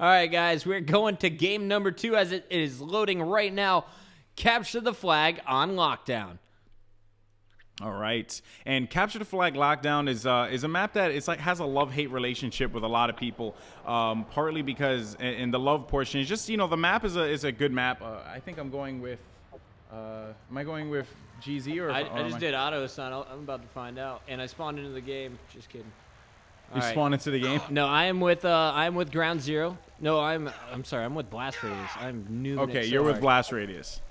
All right, guys, we're going to game number 2 as it is loading right now. Capture the flag on lockdown. All right, and Capture the Flag Lockdown is a map that has a love-hate relationship with a lot of people. Partly because in the love portion is just, the map is a good map. I think I'm going with. Am I going with GZ or? I just did auto assign. I'm about to find out, and I spawned into the game. Just kidding. You spawned into the game? No, I am with GroundZero. No, I'm sorry. I'm with Blast Radius. I'm new. Okay, you're with Blast Radius.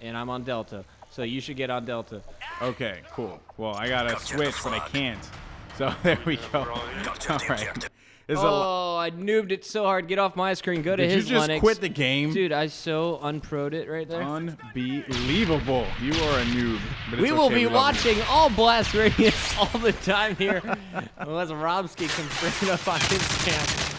And I'm on Delta, so you should get on Delta. Okay, cool. I gotta switch, but I can't. So there we go. All right. I noobed it so hard. Get off my screen. Go to his Linux. Did you just quit the game? Dude, I so unpro'd it right there. Unbelievable. You are a noob. We will be watching all Blast Radius all the time here unless Robski comes bring it up on his channel.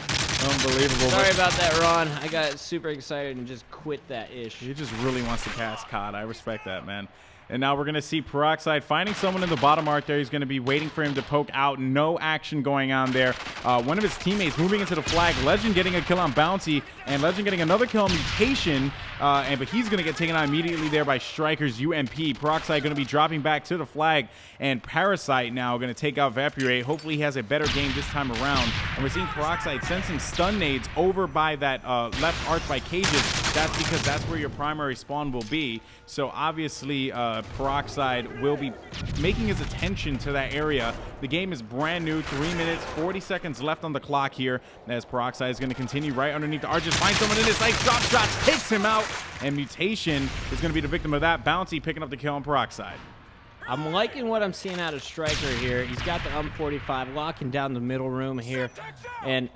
Unbelievable. Sorry about that, Ron. I got super excited and just quit that ish. He just really wants to cast COD. I respect that, man. And now we're going to see Peroxide finding someone in the bottom arc there. He's going to be waiting for him to poke out. No action going on there. One of his teammates moving into the flag. Legend getting a kill on Bounty. And Legend getting another kill on Mutation. But he's going to get taken out immediately there by Striker's UMP. Peroxide going to be dropping back to the flag. And Parasite now going to take out Vaporate. Hopefully he has a better game this time around. And we're seeing Peroxide send some stun nades over by that left arch by Cages. That's because that's where your primary spawn will be. So obviously Peroxide will be making his attention to that area. The game is brand new. 3 minutes, 40 seconds left on the clock here as Peroxide is going to continue right underneath the arches. Find someone in his sight. Drop shot takes him out. And Mutation is going to be the victim of that. Bounty picking up the kill on Peroxide. I'm liking what I'm seeing out of Striker here. He's got the 45 locking down the middle room here. And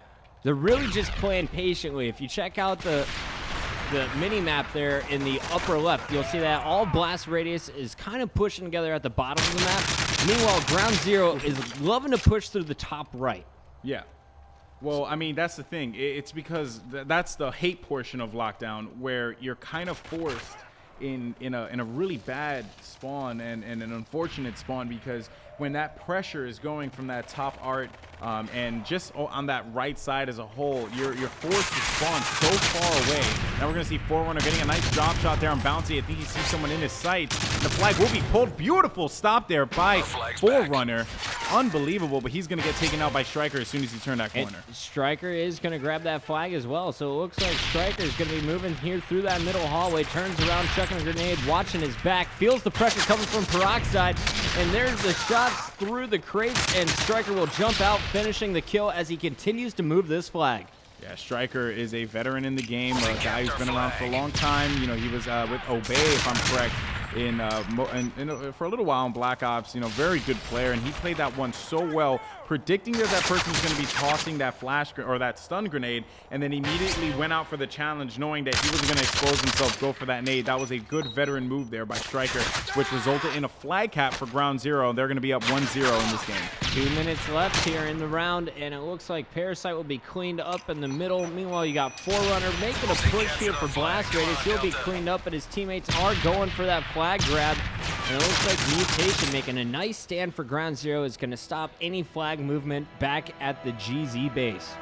they're really just playing patiently. If you check out the mini-map there in the upper left, you'll see that all Blast Radius is kind of pushing together at the bottom of the map. Meanwhile, GroundZero is loving to push through the top right. Yeah. Well, I mean, that's the thing. It's because that's the hate portion of Lockdown, where you're kind of forced in a really bad spawn and an unfortunate spawn, because when that pressure is going from that top art and just on that right side as a whole, you're forced to spawn so far away. Now we're going to see Forerunner getting a nice drop shot there on Bouncy. I think he sees someone in his sights. The flag will be pulled. Beautiful stop there by Forerunner. Unbelievable, but he's going to get taken out by Striker as soon as he turned that corner. And Striker is going to grab that flag as well, so it looks like Striker is going to be moving here through that middle hallway, turns around, chucking a grenade, watching his back, feels the pressure coming from Peroxide, and there's the shots through the crates, and Striker will jump out, finishing the kill as he continues to move this flag. Yeah, Striker is a veteran in the game, a guy who's been around for a long time. You know, he was with Obey, if I'm correct, for a little while in Black Ops. You know, very good player, and he played that one so well, predicting that that person was going to be tossing that flash or that stun grenade, and then immediately went out for the challenge, knowing that he wasn't going to expose himself, go for that nade. That was a good veteran move there by Striker, which resulted in a flag cap for GroundZero. They're going to be up 1-0 in this game. 2 minutes left here in the round, and it looks like Parasite will be cleaned up in the middle. Meanwhile, you got Forerunner making a push here for Blast Radius. He'll be cleaned up, but his teammates are going for that flag grab. And it looks like Mutation making a nice stand for GroundZero is going to stop any flag movement back at the GZ base.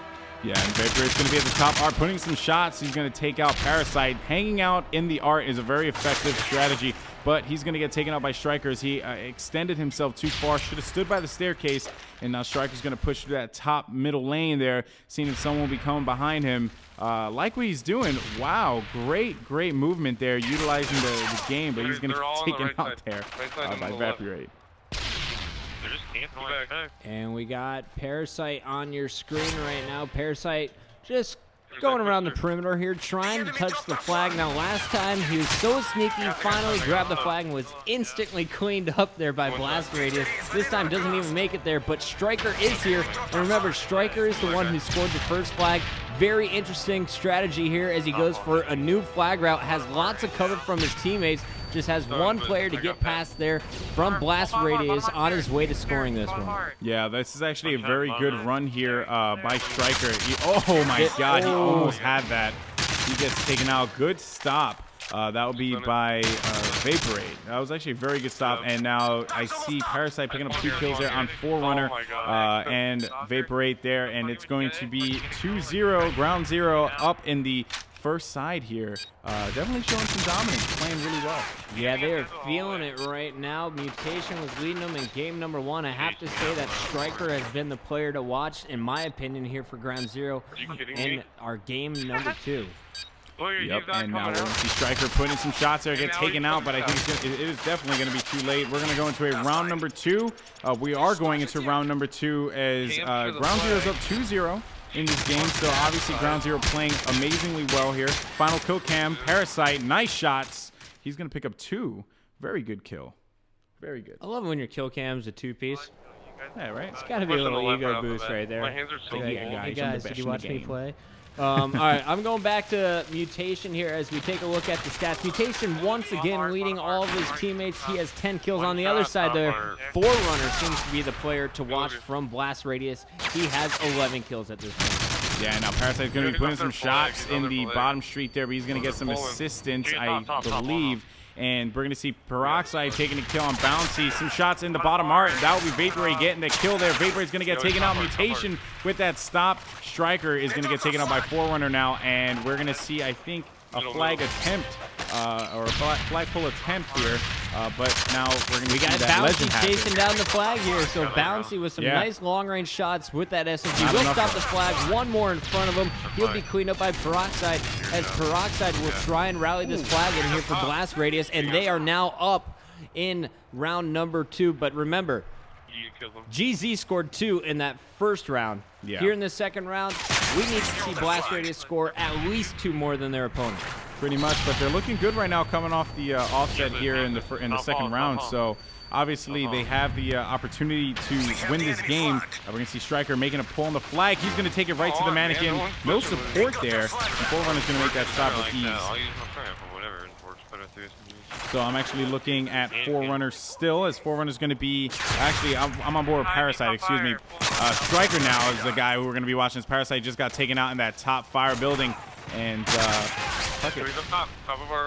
Yeah, and Vapor is going to be at the top art, putting some shots. He's going to take out Parasite. Hanging out in the art is a very effective strategy, but he's going to get taken out by Strikers. He extended himself too far, should have stood by the staircase, and now Striker's going to push through that top middle lane there, seeing if someone will be coming behind him. Like what he's doing. Wow, great movement there, utilizing the game, but he's going to get taken out there by Vaporate. And we got Parasite on your screen right now. Parasite just going around the perimeter here, trying to touch the flag. Now, last time he was so sneaky, finally grabbed the flag and was instantly cleaned up there by Blast Radius. This time doesn't even make it there, but Striker is here. And remember, Striker is the one who scored the first flag. Very interesting strategy here as he goes for a new flag route. Has lots of cover from his teammates. Just has one player to get past there from Blast Radius on his way to scoring this one. Yeah, this is actually a very good run here by Striker. Oh my God, he almost had that. He gets taken out. Good stop That would be by Vaporate. That was actually a very good stop. And now I see Parasite picking up 2 kills there on Forerunner and Vaporate there. And it's going to be 2-0, GroundZero up in the first side here. Definitely showing some dominance, playing really well. Yeah, they are feeling it right now. Mutation was leading them in game number 1. I have to say that Striker has been the player to watch, in my opinion, here for GroundZero in our game number 2. Yep, and now we're going to see Striker putting some shots there, get taken out, but I think it is definitely going to be too late. We're going to go into a round number 2. We are going into round number 2 as GroundZero's up 2-0 in this game, so obviously GroundZero playing amazingly well here. Final kill cam, Parasite, nice shots. He's going to pick up 2. Very good kill. Very good. I love when your kill cam's a 2-piece. Yeah, right? It's got to be a little ego boost right there. My hands are so Hey guys, did you watch me play? All right, I'm going back to Mutation here as we take a look at the stats. Mutation once again leading all of his teammates. He has 10 kills. On the other side there, Forerunner seems to be the player to watch from Blast Radius. He has 11 kills at this point. Yeah, now Parasite's going to be putting some shots in the bottom street there, but he's going to get some assistance, I believe. And we're going to see Peroxide taking a kill on Bouncy. Some shots in the bottom art. That will be Vaporate getting the kill there. Vaporate's going to get taken out. Mutation with that stop. Striker is going to get taken out by Forerunner now. And we're going to see, I think, a flag attempt or a flagpole attempt here. But now we're going to see that Legend Bouncy chasing down the flag here. So Bouncy with some nice long-range shots with that SMG will stop the flag. One more in front of him. He'll be cleaned up by Peroxide as Peroxide will try and rally this flag in here for Blast Radius. And they are now up in round number 2. But remember, GZ scored 2 in that first round. Here in the second round, we need to see Blast Radius score at least 2 more than their opponent. Pretty much, but they're looking good right now coming off the offset here in the second round. So obviously they have the opportunity to win this game. We're going to see Striker making a pull on the flag. He's going to take it right to the mannequin. No support there. And Forerunner's going to make that stop with ease. So I'm actually looking at Forerunner still, as Forerunner's going to be, actually, I'm on board with Parasite, excuse me. Striker now is the guy who we're going to be watching. As Parasite just got taken out in that top fire building. And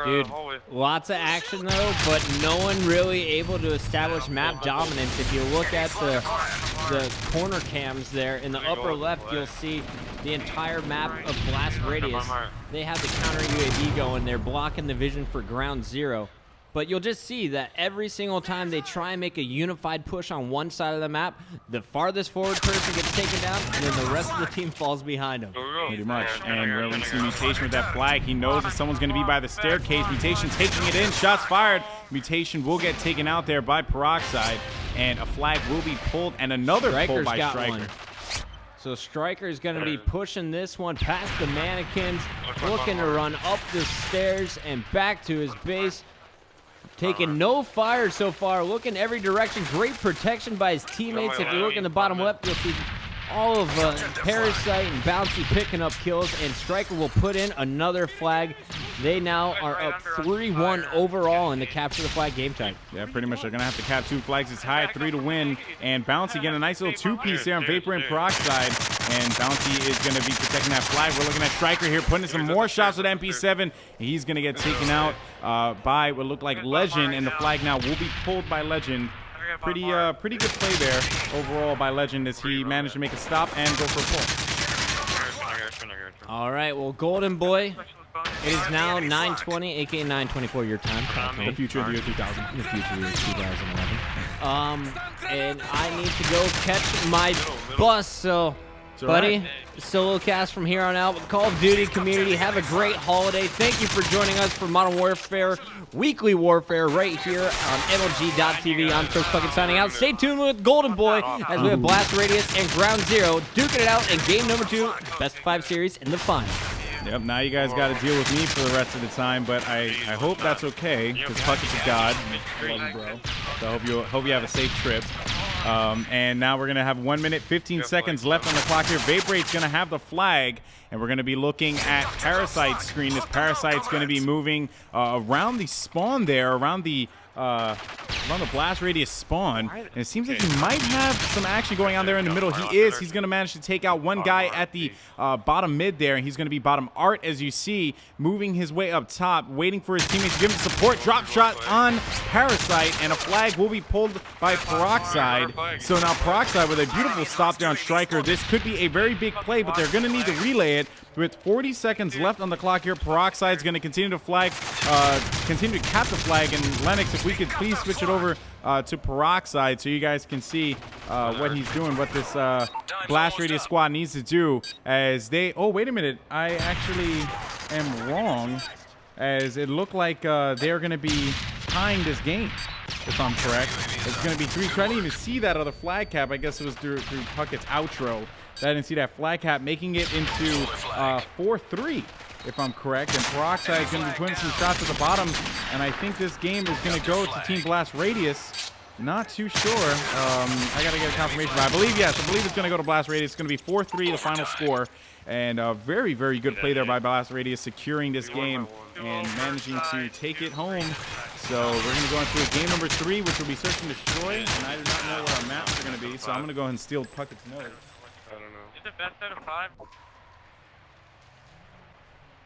dude, lots of action though, but no one really able to establish map dominance. If you look at the corner cams there in the upper left, you'll see the entire map of Blast Radius. They have the counter UAV going there, blocking the vision for GroundZero. But you'll just see that every single time they try and make a unified push on one side of the map, the farthest forward person gets taken down, and then the rest of the team falls behind them. Pretty much. And we're going to see Mutation with that flag. He knows that someone's going to be by the staircase. Mutation taking it in. Shots fired. Mutation will get taken out there by Peroxide. And a flag will be pulled, and another pull by Striker. So Striker is going to be pushing this one past the mannequins, looking to run up the stairs and back to his base. Taking no fire so far, looking every direction. Great protection by his teammates. If you look in the bottom left, you'll see all of Parasite and Bouncy picking up kills, and Striker will put in another flag. They now are up 3-1 overall in the capture the flag game time. Yeah, pretty much. They're going to have to cap 2 flags. It's high at 3 to win. And Bouncy getting a nice little 2-piece there on Vapor and Peroxide. And Bouncy is going to be protecting that flag. We're looking at Striker here, putting in some more shots with MP7. He's going to get taken out by what looked like Legend, and the flag now will be pulled by Legend. Pretty good play there overall by Legend as he managed to make a stop and go for a pull. All right, well, Golden Boy, it is now 9:20, aka 9:24 your time. The future of the year 2000. The future of the year 2011. And I need to go catch my bus, so... Buddy, solo cast from here on out with Call of Duty community. Have a great holiday. Thank you for joining us for Modern Warfare, Weekly Warfare, right here on MLG.TV. I'm Chris Puckett signing out. Stay tuned with Golden Boy as we have Blast Radius and GroundZero duking it out in game number 2, best of 5 series in the final. Yep, now you guys got to deal with me for the rest of the time, but I hope that's okay, because Puckett's a god. Love you, bro. So I hope you have a safe trip. And now we're going to have 1 minute, 15 seconds left on the clock here. Vaporate's going to have the flag, and we're going to be looking at Parasite's screen. This Parasite's going to be moving around the spawn there, around the around the blast radius spawn, and it seems like he might have some action going on there in the middle. He's going to manage to take out one guy at the bottom mid there, and he's going to be bottom art, as you see, moving his way up top, waiting for his teammates to give him support. Drop shot on Parasite, and a flag will be pulled by Peroxide. So now Peroxide with a beautiful stop there on Striker. This could be a very big play, but they're going to need to relay it. With 40 seconds left on the clock here, Peroxide's going to continue to flag, continue to cap the flag. And Lennox, if we could please switch it over to Peroxide so you guys can see what he's doing, what this blast radius squad needs to do. As they, oh wait a minute, I actually am wrong, as it looked like they're going to be tying this game, if I'm correct. It's going to be 3-2. I didn't even see that other flag cap. I guess it was through Puckett's outro. I didn't see that flag cap, making it into 4-3, if I'm correct. And Peroxide is going to be putting some shots at the bottom, and I think this game is going to go to Team Blast Radius. Not too sure. I got to get a confirmation, but I believe, yes, I believe it's going to go to Blast Radius. It's going to be 4-3, the final score. And very, very good play there by Blast Radius, securing this game and managing to take it home. So we're going to go into game number 3, which will be Search and Destroy. And I do not know what our maps are going to be, so I'm going to go ahead and steal Puckett's note. I don't know. Is it best out of 5?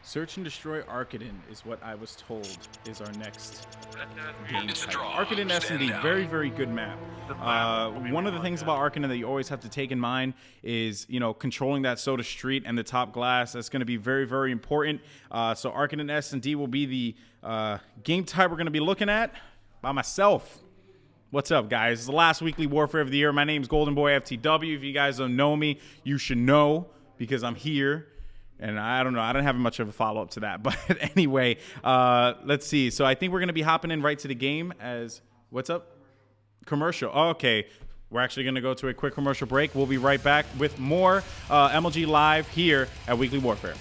Search and Destroy Arcadon is what I was told is our next game title. Arcadon S&D, very, very good map. One of the things about Arcadon that you always have to take in mind is, you know, controlling that soda street and the top glass. That's going to be very, very important. So Arcadon S&D will be the game type we're going to be looking at by myself. What's up, guys? It's the last weekly Warfare of the year. My name's Goldenboy FTW. If you guys don't know me, you should know because I'm here. And I don't know. I don't have much of a follow-up to that. But anyway, let's see. So I think we're going to be hopping in right to the game as – what's up? Commercial. Oh, okay. We're actually going to go to a quick commercial break. We'll be right back with more MLG Live here at Weekly Warfare.